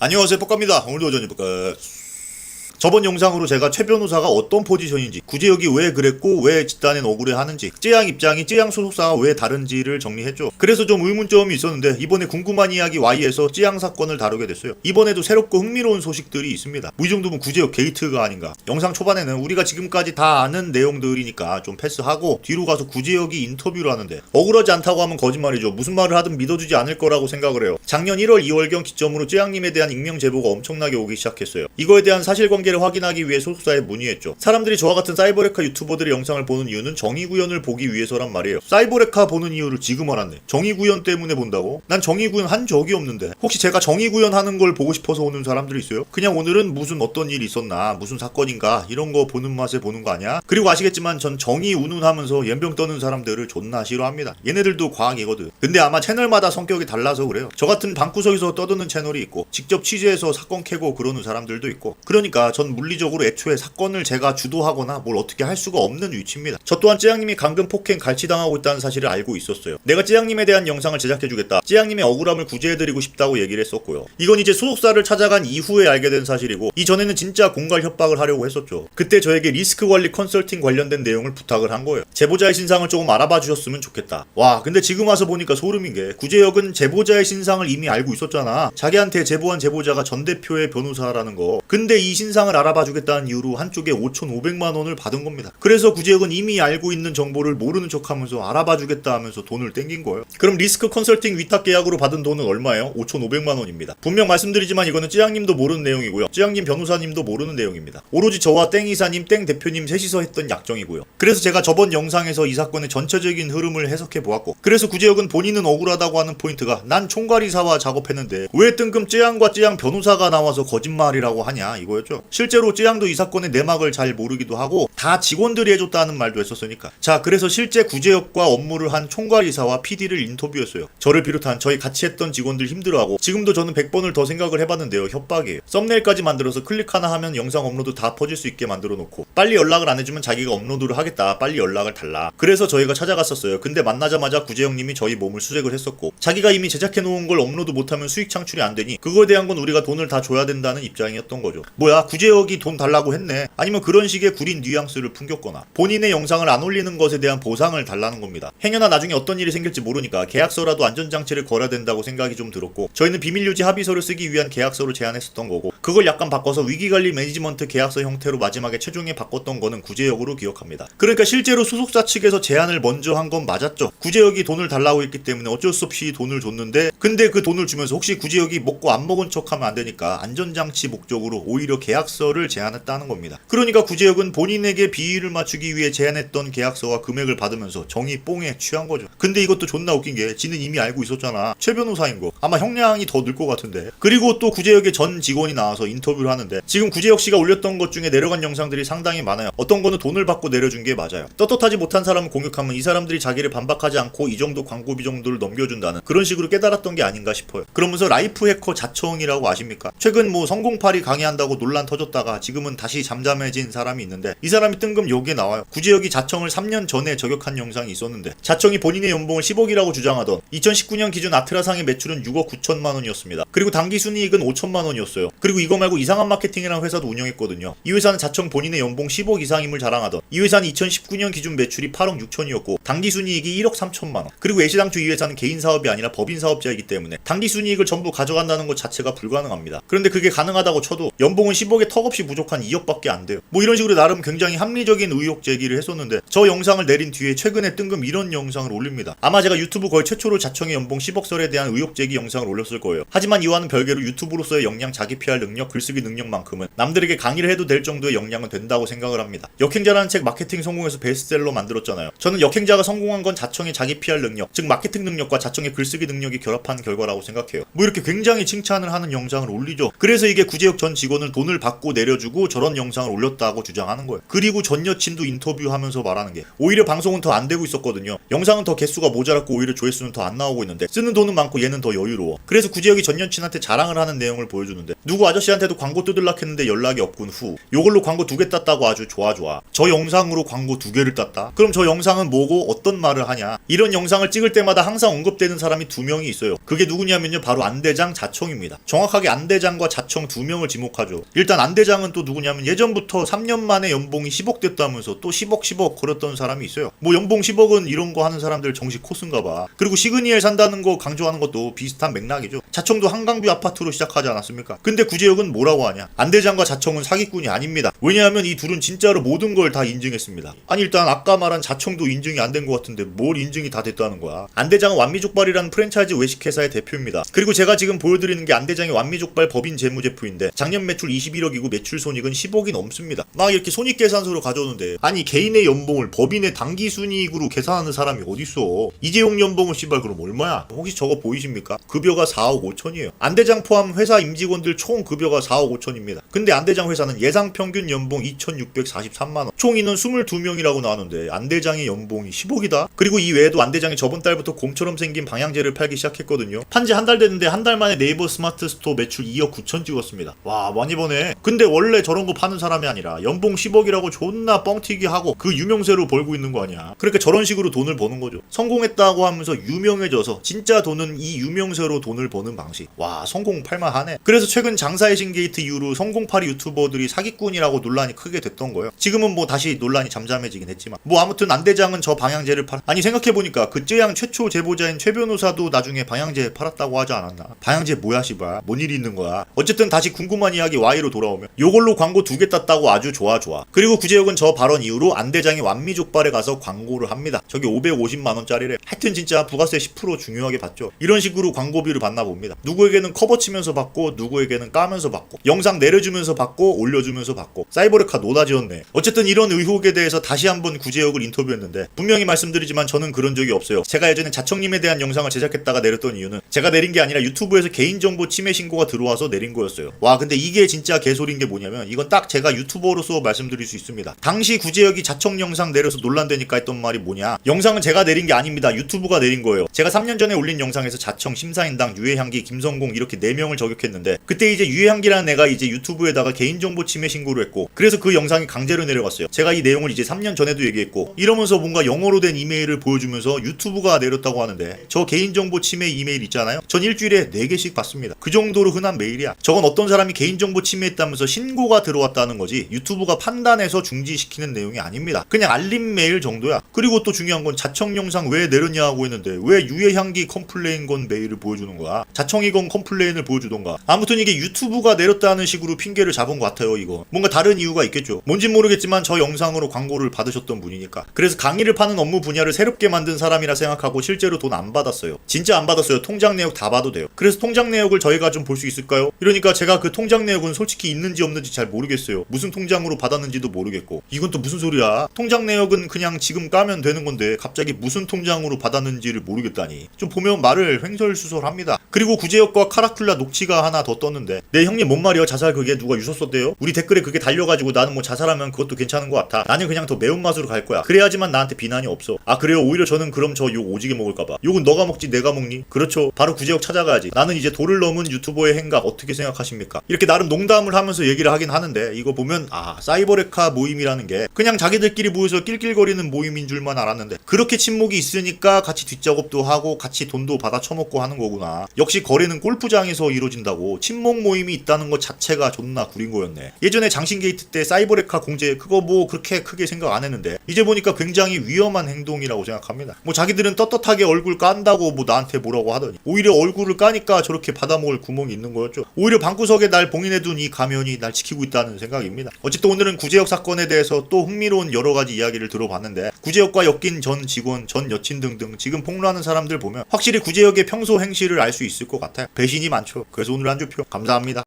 안녕하세요, 뻑갑니다. 오늘도 여전히 뻑갑. 저번 영상으로 제가 최 변호사가 어떤 포지션인지, 구제혁이 왜 그랬고 왜 집단엔 억울해하는지, 쯔양 입장이 쯔양 소속사와 왜 다른지를 정리했죠. 그래서 좀 의문점이 있었는데 이번에 궁금한 이야기 Y에서 쯔양 사건을 다루게 됐어요. 이번에도 새롭고 흥미로운 소식들이 있습니다. 뭐 이 정도면 구제혁 게이트가 아닌가. 영상 초반에는 우리가 지금까지 다 아는 내용들이니까 좀 패스하고 뒤로 가서 구제혁이 인터뷰를 하는데, 억울하지 않다고 하면 거짓말이죠. 무슨 말을 하든 믿어주지 않을 거라고 생각을 해요. 작년 1월 2월경 기점으로 쯔양님에 대한 익명 제보가 엄청나게 오기 시작했어요. 이거에 대한 사실관계를 확인하기 위해 소속사에 문의했죠. 사람들이 저와 같은 사이버레카 유튜버들의 영상을 보는 이유는 정의구현을 보기 위해서란 말이에요. 사이버레카 보는 이유를 지금 알았네. 정의구현 때문에 본다고? 난 정의구현 한 적이 없는데. 혹시 제가 정의구현 하는 걸 보고 싶어서 오는 사람들이 있어요? 그냥 오늘은 무슨 어떤 일이 있었나, 무슨 사건인가, 이런 거 보는 맛에 보는 거 아니야? 그리고 아시겠지만 전 정의 운운하면서 연병 떠는 사람들을 존나 싫어합니다. 얘네들도 과학이거든. 근데 아마 채널마다 성격이 달라서 그래요. 저 같은 방구석에서 떠드는 채널이 있고, 직접 취재해서 사건 캐고 그러는 사람들도 있고. 그러니까 전 물리적으로 애초에 사건을 제가 주도하거나 뭘 어떻게 할 수가 없는 위치입니다. 저 또한 쯔양님이 강금 폭행 갈치당하고 있다는 사실을 알고 있었어요. 내가 쯔양님에 대한 영상을 제작해주겠다, 쯔양님의 억울함을 구제해드리고 싶다고 얘기를 했었고요. 이건 이제 소속사를 찾아간 이후에 알게 된 사실이고, 이전에는 진짜 공갈 협박을 하려고 했었죠. 그때 저에게 리스크 관리 컨설팅 관련된 내용을 부탁을 한 거예요. 제보자의 신상을 조금 알아봐 주셨으면 좋겠다. 와, 근데 지금 와서 보니까 소름인 게, 구제혁은 제보자의 신상을 이미 알고 있었잖아. 자기한테 제보한 제보자가 전 대표의 변호사라는 거. 근데 이 신상을 알아봐주겠다는 이유로 한쪽에 5,500만원을 받은 겁니다. 그래서 구제혁은 이미 알고 있는 정보를 모르는 척하면서 알아봐주겠다 하면서 돈을 땡긴 거예요. 그럼 리스크 컨설팅 위탁 계약으로 받은 돈은 얼마예요? 5,500만원입니다. 분명 말씀드리지만 이거는 쯔양님도 모르는 내용이고요, 쯔양님 변호사님도 모르는 내용입니다. 오로지 저와 땡 이사님, 땡 대표님 셋이서 했던 약정이고요. 그래서 제가 저번 영상에서 이 사건의 전체적인 흐름을 해석해보았고, 그래서 구제혁은 본인은 억울하다고 하는 포인트가, 난 총괄이사와 작업했는데 왜 뜬금 쯔양과 쯔양 변호사가 나와서 거짓말이라고 하냐, 이거였죠. 실제로 쯔양도 이 사건의 내막을 잘 모르기도 하고 다 직원들이 해줬다는 말도 했었으니까. 자, 그래서 실제 구제혁과 업무를 한 총괄이사와 PD를 인터뷰했어요. 저를 비롯한 저희 같이 했던 직원들 힘들어하고, 지금도 저는 100번을 더 생각을 해봤는데요, 협박이에요. 썸네일까지 만들어서 클릭 하나 하면 영상 업로드 다 퍼질 수 있게 만들어 놓고, 빨리 연락을 안 해주면 자기가 업로드를 하겠다, 빨리 연락을 달라. 그래서 저희가 찾아갔었어요. 근데 만나자마자 구제혁님이 저희 몸을 수색을 했었고, 자기가 이미 제작해 놓은 걸 업로드 못하면 수익 창출이 안 되니 그거에 대한 건 우리가 돈을 다 줘야 된다는 입장이었던 거죠. 뭐야, 구제혁이 돈 달라고 했네. 아니면 그런 식의 구린 뉘앙스를 풍겼거나 본인의 영상을 안 올리는 것에 대한 보상을 달라는 겁니다. 행여나 나중에 어떤 일이 생길지 모르니까 계약서라도 안전장치를 걸어야 된다고 생각이 좀 들었고, 저희는 비밀유지 합의서를 쓰기 위한 계약서를 제안했었던 거고, 그걸 약간 바꿔서 위기관리 매니지먼트 계약서 형태로 마지막에 최종에 바꿨던 거는 구제혁으로 기억합니다. 그러니까 실제로 소속사 측에서 제안을 먼저 한 건 맞았죠. 구제혁이 돈을 달라고 했기 때문에 어쩔 수 없이 돈을 줬는데, 근데 그 돈을 주면서 혹시 구제혁이 먹고 안 먹은 척하면 안 되니까 안전장치 목적으로 오히려 계약서를 제안했다는 겁니다. 그러니까 구제혁은 본인에게 비위를 맞추기 위해 제안했던 계약서와 금액을 받으면서 정의 뽕에 취한 거죠. 근데 이것도 존나 웃긴 게, 지는 이미 알고 있었잖아. 최 변호사인 거. 아마 형량이 더 늘 것 같은데. 그리고 또 구제혁의 전 직원이 나와서 인터뷰를 하는데, 지금 구제혁 씨가 올렸던 것 중에 내려간 영상들이 상당히 많아요. 어떤 거는 돈을 받고 내려준 게 맞아요. 떳떳하지 못한 사람을 공격하면 이 사람들이 자기를 반박하지 않고 이 정도 광고비 정도를 넘겨준다는 그런 식으로 깨달았던 게 아닌가 싶어요. 그러면서 라이프 해커 자청이라고 아십니까? 최근 뭐 성공팔이 강의한다고 논란 터졌다가 지금은 다시 잠잠해진 사람이 있는데, 이 사람이 뜬금 여기에 나와요. 구제혁이 자청을 3년 전에 저격한 영상이 있었는데, 자청이 본인의 연봉을 10억이라고 주장하던 2019년 기준 아트라상의 매출은 6억 9천만 원이었습니다. 그리고 당기 순이익은 5천만 원이었어요. 그리고 이거 말고 이상한 마케팅이라는 회사도 운영했거든요. 이 회사는 자청 본인의 연봉 10억 이상임을 자랑하던, 이 회사는 2019년 기준 매출이 8억 6천이었고 당기 순이익이 1억 3천만 원. 그리고 애시당초 이 회사는 개인 사업이 아니라 법인 사업자이기 때문에 당기 순이익을 전부 가져간다는 것 자체가 불가능합니다. 그런데 그게 가능하다고 쳐도 연봉은 10억에 턱없이 부족한 2억밖에 안 돼요. 뭐 이런 식으로 나름 굉장히 합리적인 의혹 제기를 했었는데, 저 영상을 내린 뒤에 최근에 뜬금 이런 영상을 올립니다. 아마 제가 유튜브 거의 최초로 자청의 연봉 10억설에 대한 의혹 제기 영상을 올렸을 거예요. 하지만 이와는 별개로 유튜브로서의 역량, 자기 PR 능력, 글쓰기 능력만큼은 남들에게 강의를 해도 될 정도의 역량은 된다고 생각을 합니다. 역행자라는 책 마케팅 성공해서 베스트셀러 만들었잖아요. 저는 역행자가 성공한 건 자청의 자기 PR 능력, 즉 마케팅 능력과 자청의 글쓰기 능력이 결합한 결과라고 생각해요. 뭐 이렇게 굉장히 칭찬을 하는 영상을 올리죠. 그래서 이게 구제혁 전 직원은 돈을 받고 내려주고 저런 영상을 올렸다고 주장하는 거예요. 그리고 전 여친도 인터뷰하면서 말하는 게, 오히려 방송은 더 안 되고 있었거든요. 영상은 더 개수가 모자랐고 오히려 조회수는 더 안 나오고 있는데 쓰는 돈은 많고 얘는 더 여유로워. 그래서 구제혁이 전 여친한테 자랑을 하는 내용을 보여주는데, 누구 아저씨 아저씨한테도 광고 뜯으려고 했는데 연락이 없군 후. 요걸로 광고 2개 땄다고 아주 좋아. 저 영상으로 광고 2개를 땄다? 그럼 저 영상은 뭐고 어떤 말을 하냐? 이런 영상을 찍을 때마다 항상 언급되는 사람이 2명이 있어요. 그게 누구냐면요, 바로 안대장, 자청입니다. 정확하게 안대장과 자청 2명을 지목하죠. 일단 안대장은 또 누구냐면 예전부터 3년 만에 연봉이 10억 됐다면서 또 10억 걸었던 사람이 있어요. 뭐 연봉 10억은 이런 거 하는 사람들 정식 코스인가 봐. 그리고 시그니엘 산다는 거 강조하는 것도 비슷한 맥락이죠. 자청도 한강뷰 아파트로 시작하지 않았습니까? 근데 구제역은 뭐라고 하냐? 안대장과 자청은 사기꾼이 아닙니다. 왜냐하면 이 둘은 진짜로 모든 걸 다 인증했습니다. 아니 일단 아까 말한 자청도 인증이 안 된 것 같은데 뭘 인증이 다 됐다는 거야? 안대장은 완미족발이라는 프랜차이즈 외식회사의 대표입니다. 그리고 제가 지금 보여드리는 게 안대장의 완미족발 법인 재무제표인데 작년 매출 21억이고 매출 손익은 10억이 넘습니다. 막 이렇게 손익계산서로 가져오는데 아니 개인의 연봉을 법인의 당기순이익으로 계산하는 사람이 어딨어? 이재용 연봉은 씨발 그럼 얼마야? 혹시 저거 보이십니까? 급여가 4억 5천이에요. 안대장 포함 회사 임직원들 총 급여가 4억 5천입니다. 근데 안대장 회사는 예상 평균 연봉 2,643만원, 총 인원 22명이라고 나오는데 안대장의 연봉이 10억이다? 그리고 이 외에도 안대장이 저번 달부터 곰처럼 생긴 방향제를 팔기 시작했거든요. 판지 한 달 됐는데 한 달 만에 네이버 스마트 스토어 매출 2억 9천 찍었습니다. 와 많이 버네. 근데 원래 저런 거 파는 사람이 아니라 연봉 10억이라고 존나 뻥튀기 하고 그 유명세로 벌고 있는 거 아니야. 그러니까 저런 식으로 돈을 버는 거죠. 성공했다고 하면서 유명해져서 진짜 돈은 이 유명세로 돈을 버는 방식. 와 성공 팔만하네. 그래서 최근 장사의 신 게이트 이후로 성공파리 유튜버들이 사기꾼이라고 논란이 크게 됐던 거예요. 지금은 뭐 다시 논란이 잠잠해지긴 했지만 뭐 아무튼 안대장은 저 방향제를 아니 생각해보니까 그 쯔양 최초 제보자인 최 변호사도 나중에 방향제 팔았다고 하지 않았나? 방향제 뭐야 씨발 뭔 일이 있는 거야. 어쨌든 다시 궁금한 이야기 Y로 돌아오면 요걸로 광고 2개 땄다고 아주 좋아. 그리고 구제역은 저 발언 이후로 안대장이 완미족발에 가서 광고를 합니다. 저게 550만원짜리래. 하여튼 진짜 부가세 10% 중요하게 받죠. 이런 식으로 광고비를 받나 봅니다. 누구에게는 커버 치면서 받고 누구에게는 까면서 받고 영상 내려주면서 받고 올려주면서 받고 사이버레카 노다지였네. 어쨌든 이런 의혹에 대해서 다시 한번 구제역을 인터뷰했는데 분명히 말씀드리지만 저는 그런 적이 없어요. 제가 예전에 자청님에 대한 영상을 제작했다가 내렸던 이유는 제가 내린 게 아니라 유튜브에서 개인정보 침해 신고가 들어와서 내린 거였어요. 와 근데 이게 진짜 개소리인 게 뭐냐면 이건 딱 제가 유튜버로서 말씀드릴 수 있습니다. 당시 구제역이 자청 영상 내려서 논란되니까 했던 말이 뭐냐? 영상은 제가 내린 게 아닙니다. 유튜브가 내린 거예요. 제가 3년 전에 올린 영상에서 자청, 심사인당, 유해향기, 김성공 이렇게 4명을 저격했는데 그때 이제 유해향기라는 애가 이제 유튜브에다가 개인정보 침해 신고를 했고 그래서 그 영상이 강제로 내려갔어요. 제가 이 내용을 이제 3년 전에도 얘기했고 이러면서 뭔가 영어로 된 이메일을 보여주면서 유튜브가 내렸다고 하는데 저 개인정보 침해 이메일 있잖아요. 전 일주일에 4개씩 받습니다. 그 정도로 흔한 메일이야. 저건 어떤 사람이 개인정보 침해했다면서 신고가 들어왔다는 거지 유튜브가 판단해서 중지시키는 내용이 아닙니다. 그냥 알림 메일 정도야. 그리고 또 중요한 건 자청 영상 왜 내렸냐 하고 했는데 왜 유해향기 컴플레인 건 메일을 보여주는 거야? 자청이건 컴플레인을 보여주던가. 아무튼 이게 유튜브가 내렸다는 식으로 핑계를 잡은 것 같아요. 이거 뭔가 다른 이유가 있겠죠. 뭔진 모르겠지만 저 영상으로 광고를 받으셨던 분이니까. 그래서 강의를 파는 업무 분야를 새롭게 만든 사람이라 생각하고 실제로 돈 안 받았어요. 진짜 안 받았어요. 통장 내역 다 봐도 돼요. 그래서 통장 내역을 저희가 좀 볼 수 있을까요? 이러니까 제가 그 통장 내역은 솔직히 있는지 없는지 잘 모르겠어요. 무슨 통장으로 받았는지도 모르겠고. 이건 또 무슨 소리야? 통장 내역은 그냥 지금 까면 되는 건데 갑자기 무슨 통장으로 받았는지를 모르겠다니. 좀 보면 말을 횡설수설합니다. 그리고 구제역과 카라큘라 녹취가 하나 더 떴는데 네 형님 뭔 말이야? 자살 그게 누가 유서 썼대요? 우리 댓글에 그게 달려가지고 나는 뭐 자살하면 그것도 괜찮은 것 같아. 나는 그냥 더 매운맛으로 갈 거야. 그래야지만 나한테 비난이 없어. 아 그래요? 오히려 저는 그럼 저 욕 오지게 먹을까봐. 욕은 너가 먹지 내가 먹니? 그렇죠. 바로 구제역 찾아가야지. 나는 이제 도를 넘은 유튜버의 행각 어떻게 생각하십니까? 이렇게 나름 농담을 하면서 얘기를 하긴 하는데 이거 보면 아 사이버레카 모임이라는 게 그냥 자기들끼리 모여서 낄낄거리는 모임인 줄만 알았는데 그렇게 친목이 있으니까 같이 뒷작업도 하고 같이 돈도 받아 처먹고 하는 거구나. 역시 거래는 골프장에서 이루어진다고 친목 모임이 있다는 것 자체가 존나 구린 거였네. 예전에 장신게이트 때 사이버레카 공제 그거 뭐 그렇게 크게 생각 안 했는데 이제 보니까 굉장히 위험한 행동이라고 생각합니다. 뭐 자기들은 떳떳하게 얼굴 깐다고 뭐 나한테 뭐라고 하더니 오히려 얼굴을 까니까 저렇게 받아먹을 구멍이 있는 거였죠. 오히려 방구석에 날 봉인해둔 이 가면이 날 지키고 있다는 생각입니다. 어쨌든 오늘은 구제역 사건에 대해서 또 흥미로운 여러가지 이야기를 들어봤는데 구제역과 엮인 전 직원, 전 여친 등등 지금 폭로하는 사람들 보면 확실히 구제역의 평소 행실을 알 수 있을 것 같아요. 배신이 많죠. 그래서 오늘 한 주표 감사합니다.